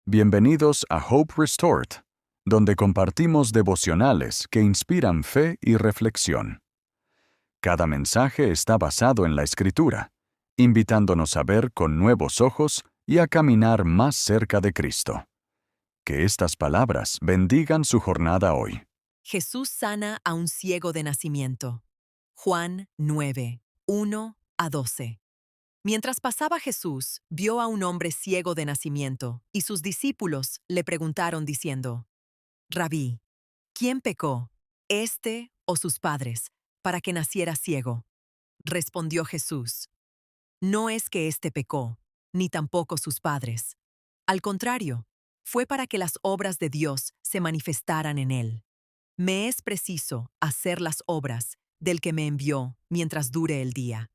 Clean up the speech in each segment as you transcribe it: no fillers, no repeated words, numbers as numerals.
Bienvenidos a Hope Restored, donde compartimos devocionales que inspiran fe y reflexión. Cada mensaje está basado en la Escritura, invitándonos a ver con nuevos ojos y a caminar más cerca de Cristo. Que estas palabras bendigan su jornada hoy. Jesús sana a un ciego de nacimiento. Juan 9, 1 a 12. Mientras pasaba Jesús, vio a un hombre ciego de nacimiento, y sus discípulos le preguntaron diciendo: Rabí, ¿quién pecó, este o sus padres, para que naciera ciego? Respondió Jesús: No es que éste pecó, ni tampoco sus padres. Al contrario, fue para que las obras de Dios se manifestaran en él. Me es preciso hacer las obras del que me envió mientras dure el día.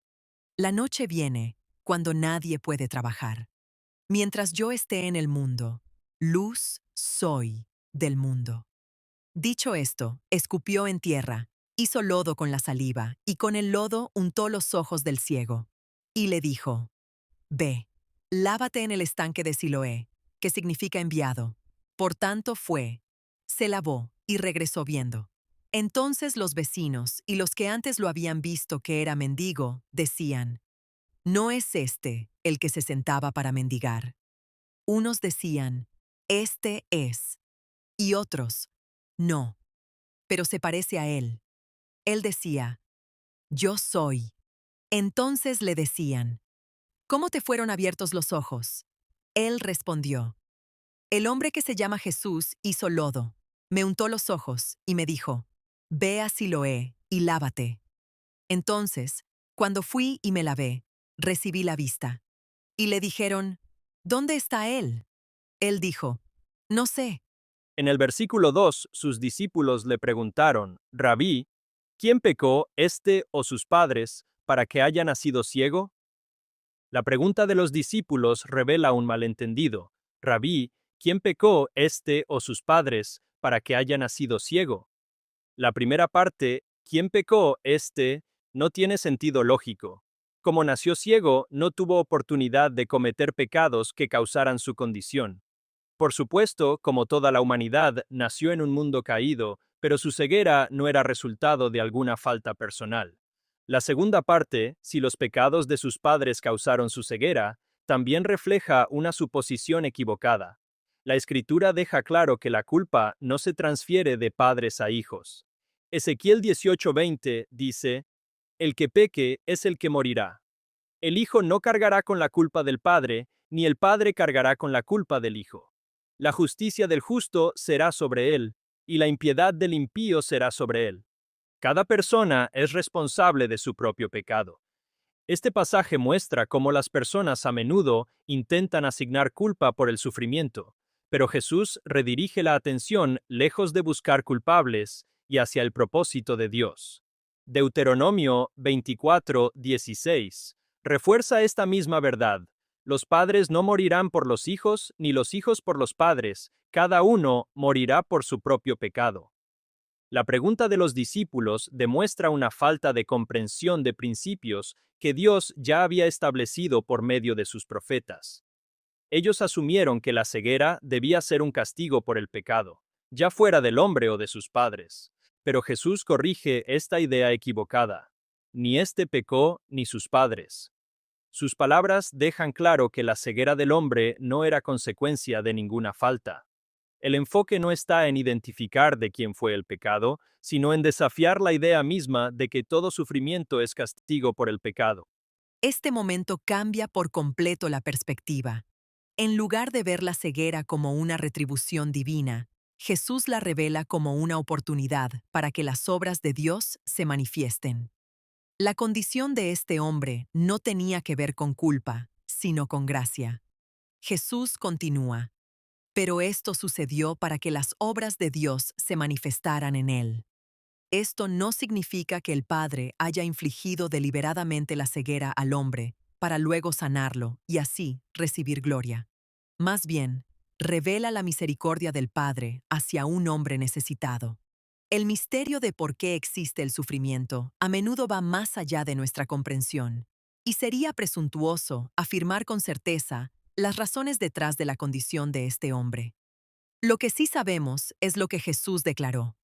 La noche viene cuando nadie puede trabajar. Mientras yo esté en el mundo, luz soy del mundo. Dicho esto, escupió en tierra, hizo lodo con la saliva y con el lodo untó los ojos del ciego. Y le dijo: Ve, lávate en el estanque de Siloé, que significa enviado. Por tanto fue, se lavó y regresó viendo. Entonces los vecinos y los que antes lo habían visto que era mendigo, decían: ¿No es este el que se sentaba para mendigar? Unos decían: Este es, y otros: No, pero se parece a él. Él decía: Yo soy. Entonces le decían: ¿Cómo te fueron abiertos los ojos? Él respondió: El hombre que se llama Jesús hizo lodo, me untó los ojos y me dijo: Ve a Siloé y lávate. Entonces, cuando fui y me lavé, recibí la vista. Y le dijeron: ¿Dónde está él? Él dijo: No sé. En el versículo 2, sus discípulos le preguntaron: Rabí, ¿quién pecó, este o sus padres, para que haya nacido ciego? La pregunta de los discípulos revela un malentendido. Rabí, ¿quién pecó, este o sus padres, para que haya nacido ciego? La primera parte, ¿quién pecó, este?, no tiene sentido lógico. Como nació ciego, no tuvo oportunidad de cometer pecados que causaran su condición. Por supuesto, como toda la humanidad, nació en un mundo caído, pero su ceguera no era resultado de alguna falta personal. La segunda parte, si los pecados de sus padres causaron su ceguera, también refleja una suposición equivocada. La Escritura deja claro que la culpa no se transfiere de padres a hijos. Ezequiel 18:20 dice: El que peque es el que morirá. El hijo no cargará con la culpa del padre, ni el padre cargará con la culpa del hijo. La justicia del justo será sobre él, y la impiedad del impío será sobre él. Cada persona es responsable de su propio pecado. Este pasaje muestra cómo las personas a menudo intentan asignar culpa por el sufrimiento, pero Jesús redirige la atención lejos de buscar culpables y hacia el propósito de Dios. Deuteronomio 24:16 refuerza esta misma verdad. Los padres no morirán por los hijos, ni los hijos por los padres, cada uno morirá por su propio pecado. La pregunta de los discípulos demuestra una falta de comprensión de principios que Dios ya había establecido por medio de sus profetas. Ellos asumieron que la ceguera debía ser un castigo por el pecado, ya fuera del hombre o de sus padres. Pero Jesús corrige esta idea equivocada. Ni éste pecó ni sus padres. Sus palabras dejan claro que la ceguera del hombre no era consecuencia de ninguna falta. El enfoque no está en identificar de quién fue el pecado, sino en desafiar la idea misma de que todo sufrimiento es castigo por el pecado. Este momento cambia por completo la perspectiva. En lugar de ver la ceguera como una retribución divina, Jesús la revela como una oportunidad para que las obras de Dios se manifiesten. La condición de este hombre no tenía que ver con culpa, sino con gracia. Jesús continúa: Pero esto sucedió para que las obras de Dios se manifestaran en él. Esto no significa que el Padre haya infligido deliberadamente la ceguera al hombre para luego sanarlo y así recibir gloria. Más bien, revela la misericordia del Padre hacia un hombre necesitado. El misterio de por qué existe el sufrimiento a menudo va más allá de nuestra comprensión, y sería presuntuoso afirmar con certeza las razones detrás de la condición de este hombre. Lo que sí sabemos es lo que Jesús declaró.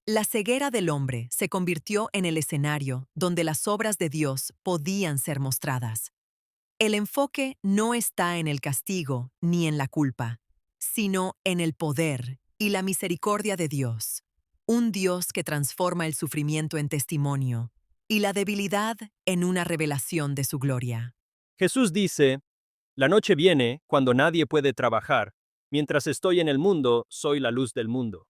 La ceguera del hombre se convirtió en el escenario donde las obras de Dios podían ser mostradas. El enfoque no está en el castigo ni en la culpa, sino en el poder y la misericordia de Dios, un Dios que transforma el sufrimiento en testimonio y la debilidad en una revelación de su gloria. Jesús dice, la noche viene cuando nadie puede trabajar. Mientras estoy en el mundo, soy la luz del mundo.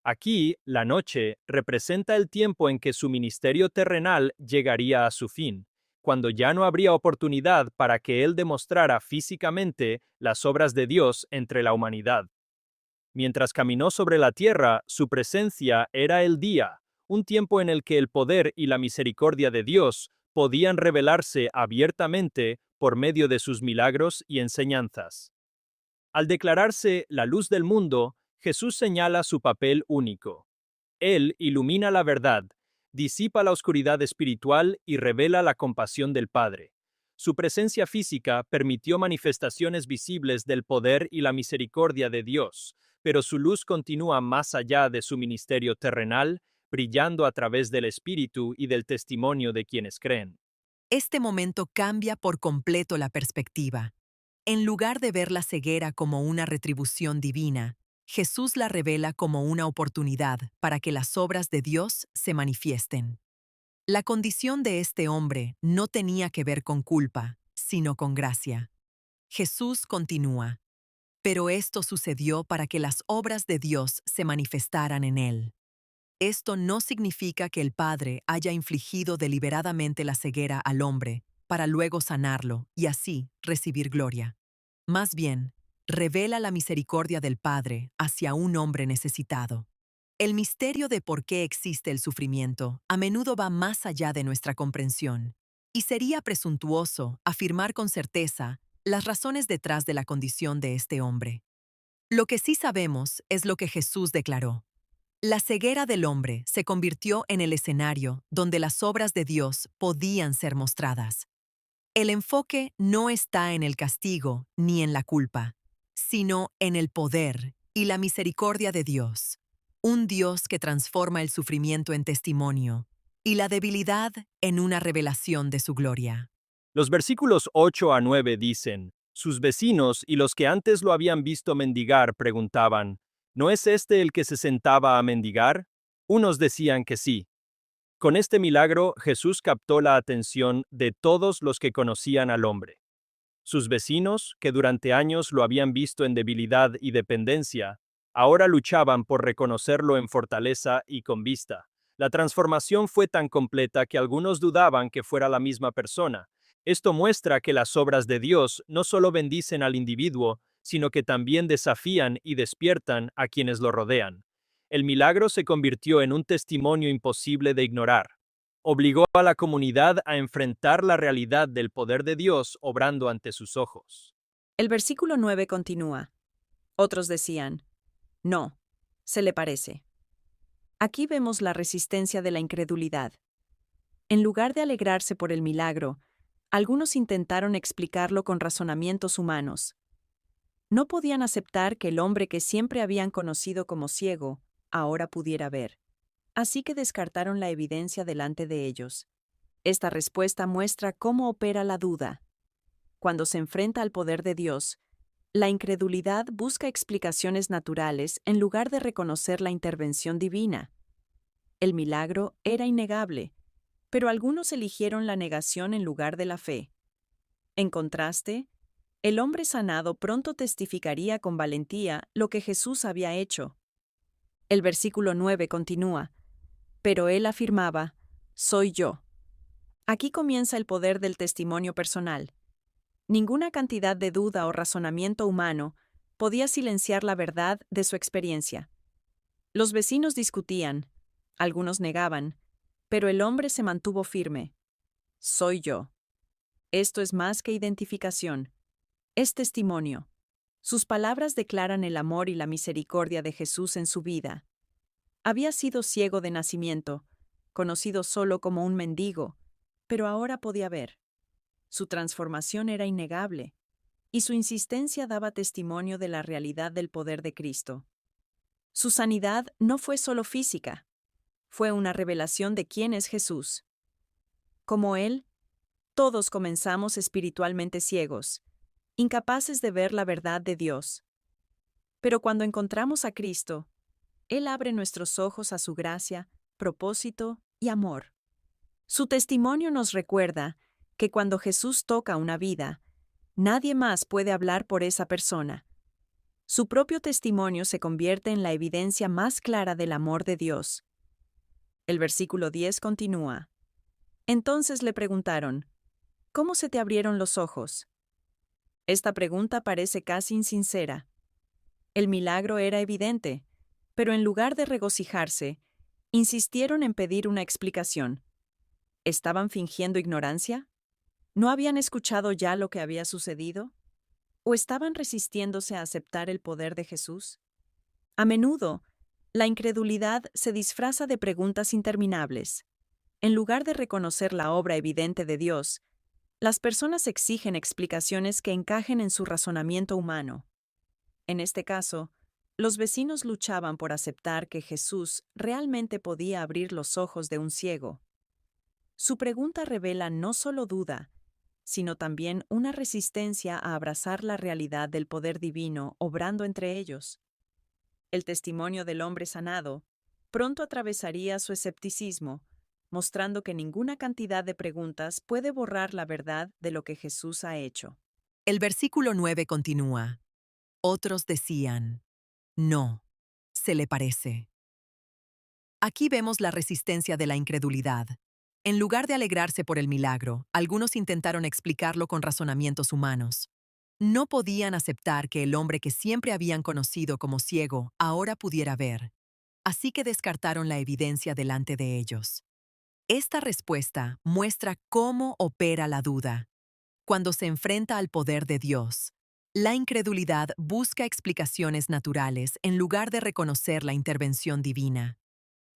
Aquí, la noche representa el tiempo en que su ministerio terrenal llegaría a su fin, cuando ya no habría oportunidad para que él demostrara físicamente las obras de Dios entre la humanidad. Mientras caminó sobre la tierra, su presencia era el día, un tiempo en el que el poder y la misericordia de Dios podían revelarse abiertamente por medio de sus milagros y enseñanzas. Al declararse la luz del mundo, Jesús señala su papel único. Él ilumina la verdad, disipa la oscuridad espiritual y revela la compasión del Padre. Su presencia física permitió manifestaciones visibles del poder y la misericordia de Dios, pero su luz continúa más allá de su ministerio terrenal, brillando a través del Espíritu y del testimonio de quienes creen. Este momento cambia por completo la perspectiva. En lugar de ver la ceguera como una retribución divina, Jesús la revela como una oportunidad para que las obras de Dios se manifiesten. La condición de este hombre no tenía que ver con culpa, sino con gracia. Jesús continúa, pero esto sucedió para que las obras de Dios se manifestaran en él. Esto no significa que el Padre haya infligido deliberadamente la ceguera al hombre para luego sanarlo y así recibir gloria. Más bien, revela la misericordia del Padre hacia un hombre necesitado. El misterio de por qué existe el sufrimiento a menudo va más allá de nuestra comprensión, y sería presuntuoso afirmar con certeza las razones detrás de la condición de este hombre. Lo que sí sabemos es lo que Jesús declaró. La ceguera del hombre se convirtió en el escenario donde las obras de Dios podían ser mostradas. El enfoque no está en el castigo ni en la culpa, sino en el poder y la misericordia de Dios, un Dios que transforma el sufrimiento en testimonio y la debilidad en una revelación de su gloria. Los versículos 8 a 9 dicen, sus vecinos y los que antes lo habían visto mendigar preguntaban, ¿no es este el que se sentaba a mendigar? Unos decían que sí. Con este milagro, Jesús captó la atención de todos los que conocían al hombre. Sus vecinos, que durante años lo habían visto en debilidad y dependencia, ahora luchaban por reconocerlo en fortaleza y con vista. La transformación fue tan completa que algunos dudaban que fuera la misma persona. Esto muestra que las obras de Dios no solo bendicen al individuo, sino que también desafían y despiertan a quienes lo rodean. El milagro se convirtió en un testimonio imposible de ignorar. Obligó a la comunidad a enfrentar la realidad del poder de Dios obrando ante sus ojos. El versículo 9 continúa. Otros decían, no, se le parece. Aquí vemos la resistencia de la incredulidad. En lugar de alegrarse por el milagro, algunos intentaron explicarlo con razonamientos humanos. No podían aceptar que el hombre que siempre habían conocido como ciego, ahora pudiera ver. Así que descartaron la evidencia delante de ellos. Esta respuesta muestra cómo opera la duda. Cuando se enfrenta al poder de Dios, la incredulidad busca explicaciones naturales en lugar de reconocer la intervención divina. El milagro era innegable, pero algunos eligieron la negación en lugar de la fe. En contraste, el hombre sanado pronto testificaría con valentía lo que Jesús había hecho. El versículo 9 continúa, pero él afirmaba, soy yo. Aquí comienza el poder del testimonio personal. Ninguna cantidad de duda o razonamiento humano podía silenciar la verdad de su experiencia. Los vecinos discutían, algunos negaban, pero el hombre se mantuvo firme. Soy yo. Esto es más que identificación. Es testimonio. Sus palabras declaran el amor y la misericordia de Jesús en su vida. Había sido ciego de nacimiento, conocido solo como un mendigo, pero ahora podía ver. Su transformación era innegable. y su insistencia daba testimonio de la realidad del poder de Cristo. Su sanidad no fue solo física, fue una revelación de quién es Jesús. Como Él, todos comenzamos espiritualmente ciegos, incapaces de ver la verdad de Dios. Pero cuando encontramos a Cristo, Él abre nuestros ojos a su gracia, propósito y amor. Su testimonio nos recuerda que cuando Jesús toca una vida, nadie más puede hablar por esa persona. Su propio testimonio se convierte en la evidencia más clara del amor de Dios. El versículo 10 continúa. Entonces le preguntaron, ¿cómo se te abrieron los ojos? Esta pregunta parece casi insincera. El milagro era evidente, pero en lugar de regocijarse, insistieron en pedir una explicación. ¿Estaban fingiendo ignorancia? ¿No habían escuchado ya lo que había sucedido? ¿O estaban resistiéndose a aceptar el poder de Jesús? A menudo, la incredulidad se disfraza de preguntas interminables. En lugar de reconocer la obra evidente de Dios, las personas exigen explicaciones que encajen en su razonamiento humano. En este caso, los vecinos luchaban por aceptar que Jesús realmente podía abrir los ojos de un ciego. Su pregunta revela no solo duda, sino también una resistencia a abrazar la realidad del poder divino obrando entre ellos. El testimonio del hombre sanado pronto atravesaría su escepticismo, mostrando que ninguna cantidad de preguntas puede borrar la verdad de lo que Jesús ha hecho. El versículo 9 continúa. Otros decían, no, se le parece. Aquí vemos la resistencia de la incredulidad. En lugar de alegrarse por el milagro, algunos intentaron explicarlo con razonamientos humanos. No podían aceptar que el hombre que siempre habían conocido como ciego ahora pudiera ver. Así que descartaron la evidencia delante de ellos. Esta respuesta muestra cómo opera la duda. Cuando se enfrenta al poder de Dios, la incredulidad busca explicaciones naturales en lugar de reconocer la intervención divina.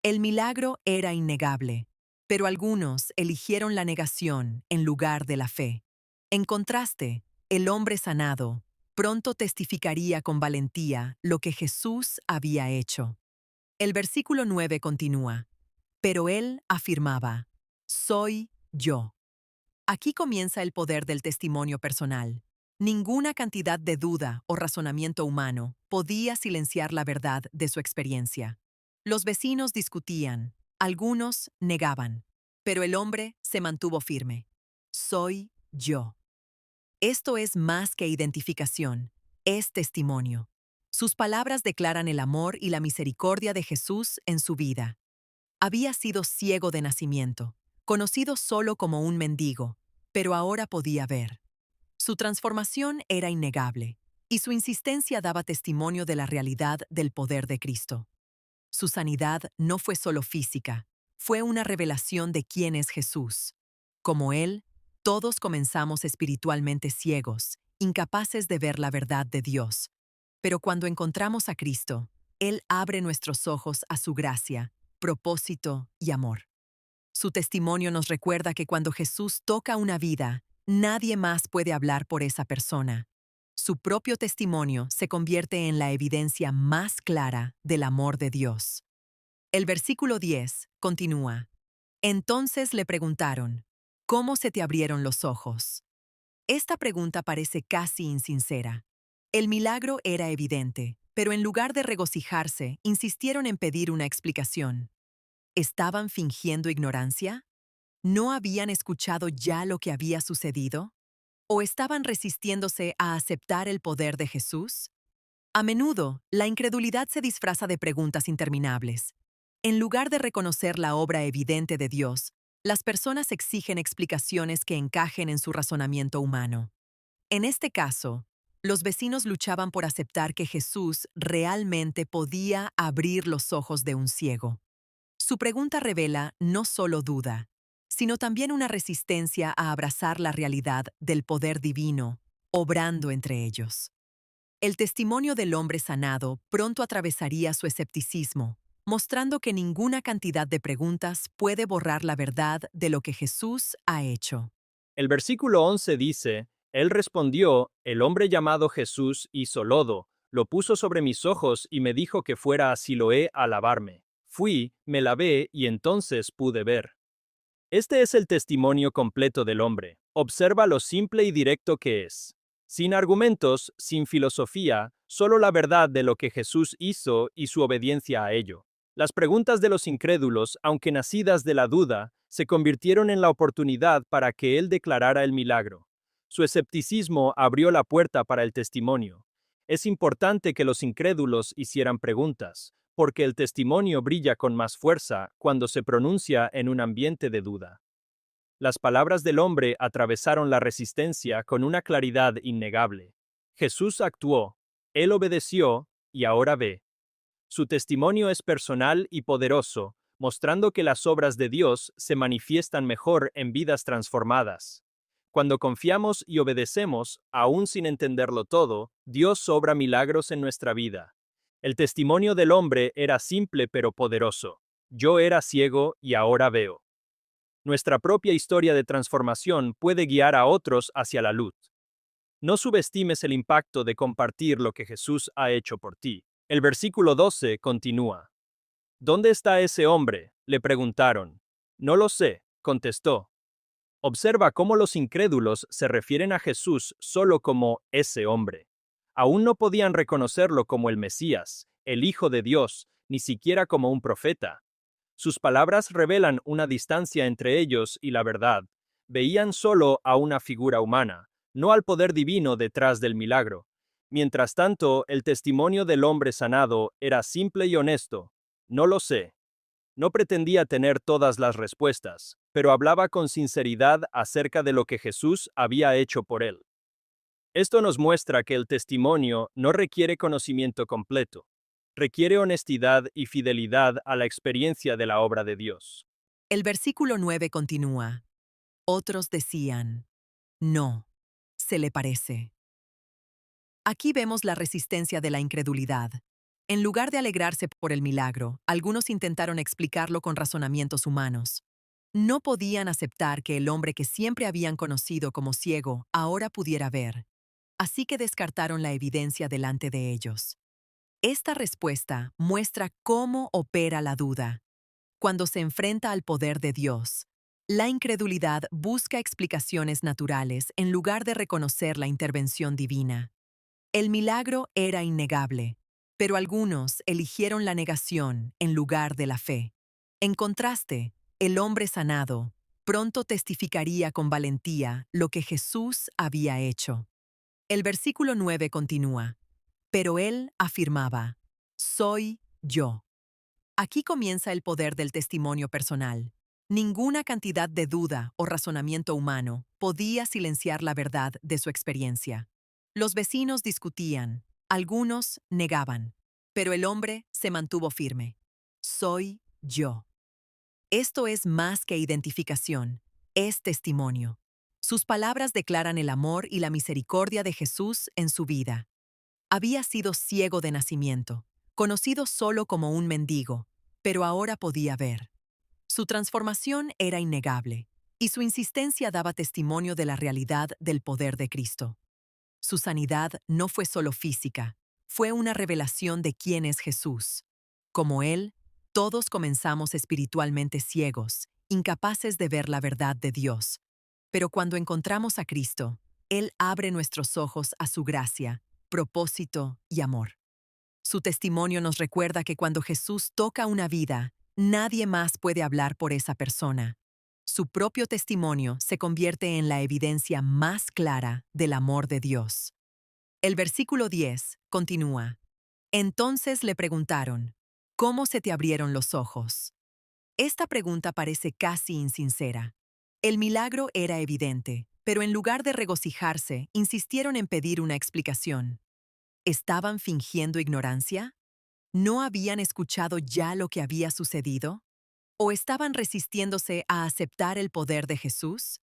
El milagro era innegable, pero algunos eligieron la negación en lugar de la fe. En contraste, el hombre sanado pronto testificaría con valentía lo que Jesús había hecho. El versículo 9 continúa, pero él afirmaba, soy yo. Aquí comienza el poder del testimonio personal. Ninguna cantidad de duda o razonamiento humano podía silenciar la verdad de su experiencia. Los vecinos discutían, algunos negaban, pero el hombre se mantuvo firme. Soy yo. Esto es más que identificación, es testimonio. Sus palabras declaran el amor y la misericordia de Jesús en su vida. Había sido ciego de nacimiento, conocido solo como un mendigo, pero ahora podía ver. Su transformación era innegable, y su insistencia daba testimonio de la realidad del poder de Cristo. Su sanidad no fue solo física, fue una revelación de quién es Jesús. Como Él, todos comenzamos espiritualmente ciegos, incapaces de ver la verdad de Dios. Pero cuando encontramos a Cristo, Él abre nuestros ojos a su gracia, propósito y amor. Su testimonio nos recuerda que cuando Jesús toca una vida, nadie más puede hablar por esa persona. Su propio testimonio se convierte en la evidencia más clara del amor de Dios. El versículo 10 continúa. Entonces le preguntaron, ¿cómo se te abrieron los ojos? Esta pregunta parece casi insincera. El milagro era evidente, pero en lugar de regocijarse, insistieron en pedir una explicación. ¿Estaban fingiendo ignorancia? ¿No habían escuchado ya lo que había sucedido? ¿O estaban resistiéndose a aceptar el poder de Jesús? A menudo, la incredulidad se disfraza de preguntas interminables. En lugar de reconocer la obra evidente de Dios, las personas exigen explicaciones que encajen en su razonamiento humano. En este caso, los vecinos luchaban por aceptar que Jesús realmente podía abrir los ojos de un ciego. Su pregunta revela no solo duda, sino también una resistencia a abrazar la realidad del poder divino, obrando entre ellos. El testimonio del hombre sanado pronto atravesaría su escepticismo, mostrando que ninguna cantidad de preguntas puede borrar la verdad de lo que Jesús ha hecho. El versículo 11 dice, Él respondió, el hombre llamado Jesús hizo lodo, lo puso sobre mis ojos y me dijo que fuera a Siloé a lavarme. Fui, me lavé y entonces pude ver. Este es el testimonio completo del hombre. Observa lo simple y directo que es. Sin argumentos, sin filosofía, solo la verdad de lo que Jesús hizo y su obediencia a ello. Las preguntas de los incrédulos, aunque nacidas de la duda, se convirtieron en la oportunidad para que él declarara el milagro. Su escepticismo abrió la puerta para el testimonio. Es importante que los incrédulos hicieran preguntas, porque el testimonio brilla con más fuerza cuando se pronuncia en un ambiente de duda. Las palabras del hombre atravesaron la resistencia con una claridad innegable. Jesús actuó, él obedeció y ahora ve. Su testimonio es personal y poderoso, mostrando que las obras de Dios se manifiestan mejor en vidas transformadas. Cuando confiamos y obedecemos, aún sin entenderlo todo, Dios obra milagros en nuestra vida. El testimonio del hombre era simple pero poderoso. Yo era ciego y ahora veo. Nuestra propia historia de transformación puede guiar a otros hacia la luz. No subestimes el impacto de compartir lo que Jesús ha hecho por ti. El versículo 12 continúa. ¿Dónde está ese hombre?, le preguntaron. No lo sé, contestó. Observa cómo los incrédulos se refieren a Jesús solo como ese hombre. Aún no podían reconocerlo como el Mesías, el Hijo de Dios, ni siquiera como un profeta. Sus palabras revelan una distancia entre ellos y la verdad. Veían solo a una figura humana, no al poder divino detrás del milagro. Mientras tanto, el testimonio del hombre sanado era simple y honesto. No lo sé. No pretendía tener todas las respuestas, pero hablaba con sinceridad acerca de lo que Jesús había hecho por él. Esto nos muestra que el testimonio no requiere conocimiento completo. Requiere honestidad y fidelidad a la experiencia de la obra de Dios. El versículo 9 continúa. Otros decían, no, se le parece. Aquí vemos la resistencia de la incredulidad. En lugar de alegrarse por el milagro, algunos intentaron explicarlo con razonamientos humanos. No podían aceptar que el hombre que siempre habían conocido como ciego ahora pudiera ver. Así que descartaron la evidencia delante de ellos. Esta respuesta muestra cómo opera la duda. Cuando se enfrenta al poder de Dios, la incredulidad busca explicaciones naturales en lugar de reconocer la intervención divina. El milagro era innegable, pero algunos eligieron la negación en lugar de la fe. En contraste, el hombre sanado pronto testificaría con valentía lo que Jesús había hecho. El versículo 9 continúa. Pero él afirmaba, soy yo. Aquí comienza el poder del testimonio personal. Ninguna cantidad de duda o razonamiento humano podía silenciar la verdad de su experiencia. Los vecinos discutían, algunos negaban, pero el hombre se mantuvo firme. Soy yo. Esto es más que identificación, es testimonio. Sus palabras declaran el amor y la misericordia de Jesús en su vida. Había sido ciego de nacimiento, conocido solo como un mendigo, pero ahora podía ver. Su transformación era innegable, y su insistencia daba testimonio de la realidad del poder de Cristo. Su sanidad no fue solo física, fue una revelación de quién es Jesús. Como Él, todos comenzamos espiritualmente ciegos, incapaces de ver la verdad de Dios. Pero cuando encontramos a Cristo, Él abre nuestros ojos a su gracia, propósito y amor. Su testimonio nos recuerda que cuando Jesús toca una vida, nadie más puede hablar por esa persona. Su propio testimonio se convierte en la evidencia más clara del amor de Dios. El versículo 10 continúa. Entonces le preguntaron, ¿cómo se te abrieron los ojos? Esta pregunta parece casi insincera. El milagro era evidente, pero en lugar de regocijarse, insistieron en pedir una explicación. ¿Estaban fingiendo ignorancia? ¿No habían escuchado ya lo que había sucedido? ¿O estaban resistiéndose a aceptar el poder de Jesús?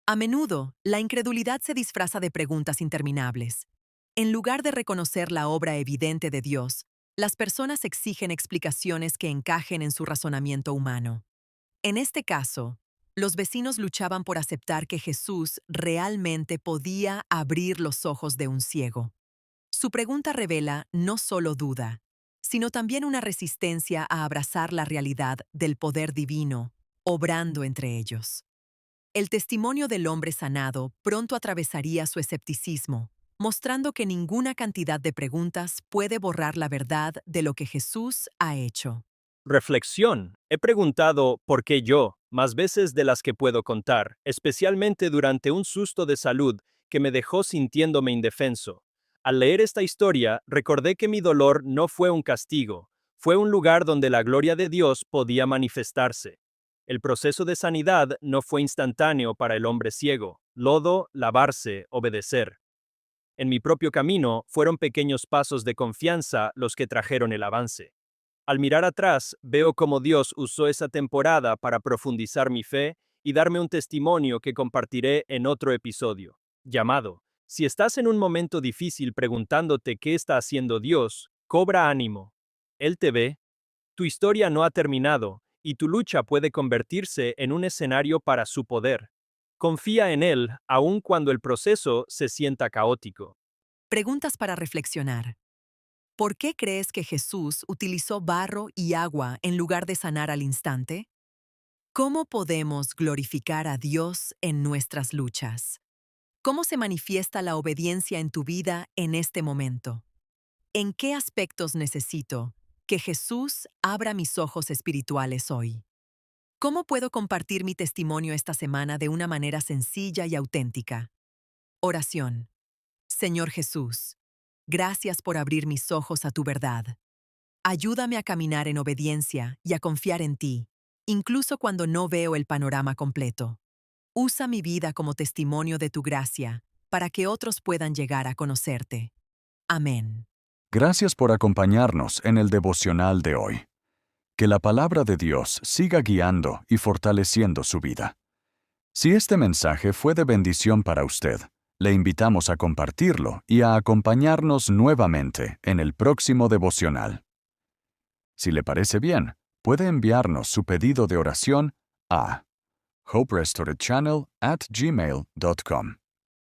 A menudo, la incredulidad se disfraza de preguntas interminables. En lugar de reconocer la obra evidente de Dios, las personas exigen explicaciones que encajen en su razonamiento humano. En este caso, Los vecinos luchaban por aceptar que Jesús realmente podía abrir los ojos de un ciego. Su pregunta revela no solo duda, sino también una resistencia a abrazar la realidad del poder divino, obrando entre ellos. El testimonio del hombre sanado pronto atravesaría su escepticismo, mostrando que ninguna cantidad de preguntas puede borrar la verdad de lo que Jesús ha hecho. Reflexión. He preguntado ¿por qué yo? Más veces de las que puedo contar, especialmente durante un susto de salud que me dejó sintiéndome indefenso. Al leer esta historia, recordé que mi dolor no fue un castigo, fue un lugar donde la gloria de Dios podía manifestarse. El proceso de sanidad no fue instantáneo para el hombre ciego. Lodo, lavarse, obedecer. En mi propio camino, fueron pequeños pasos de confianza los que trajeron el avance. Al mirar atrás, veo cómo Dios usó esa temporada para profundizar mi fe y darme un testimonio que compartiré en otro episodio, llamado, Si estás en un momento difícil preguntándote qué está haciendo Dios, cobra ánimo. Él te ve. Tu historia no ha terminado, y tu lucha puede convertirse en un escenario para su poder. Confía en Él, aun cuando el proceso se sienta caótico. Preguntas para reflexionar. ¿Por qué crees que Jesús utilizó barro y agua en lugar de sanar al instante? ¿Cómo podemos glorificar a Dios en nuestras luchas? ¿Cómo se manifiesta la obediencia en tu vida en este momento? ¿En qué aspectos necesito que Jesús abra mis ojos espirituales hoy? ¿Cómo puedo compartir mi testimonio esta semana de una manera sencilla y auténtica? Oración. Señor Jesús, gracias por abrir mis ojos a tu verdad. Ayúdame a caminar en obediencia y a confiar en ti, incluso cuando no veo el panorama completo. Usa mi vida como testimonio de tu gracia, para que otros puedan llegar a conocerte. Amén. Gracias por acompañarnos en el devocional de hoy. Que la palabra de Dios siga guiando y fortaleciendo su vida. Si este mensaje fue de bendición para usted, le invitamos a compartirlo y a acompañarnos nuevamente en el próximo devocional. Si le parece bien, puede enviarnos su pedido de oración a hoperestoredchannel@gmail.com.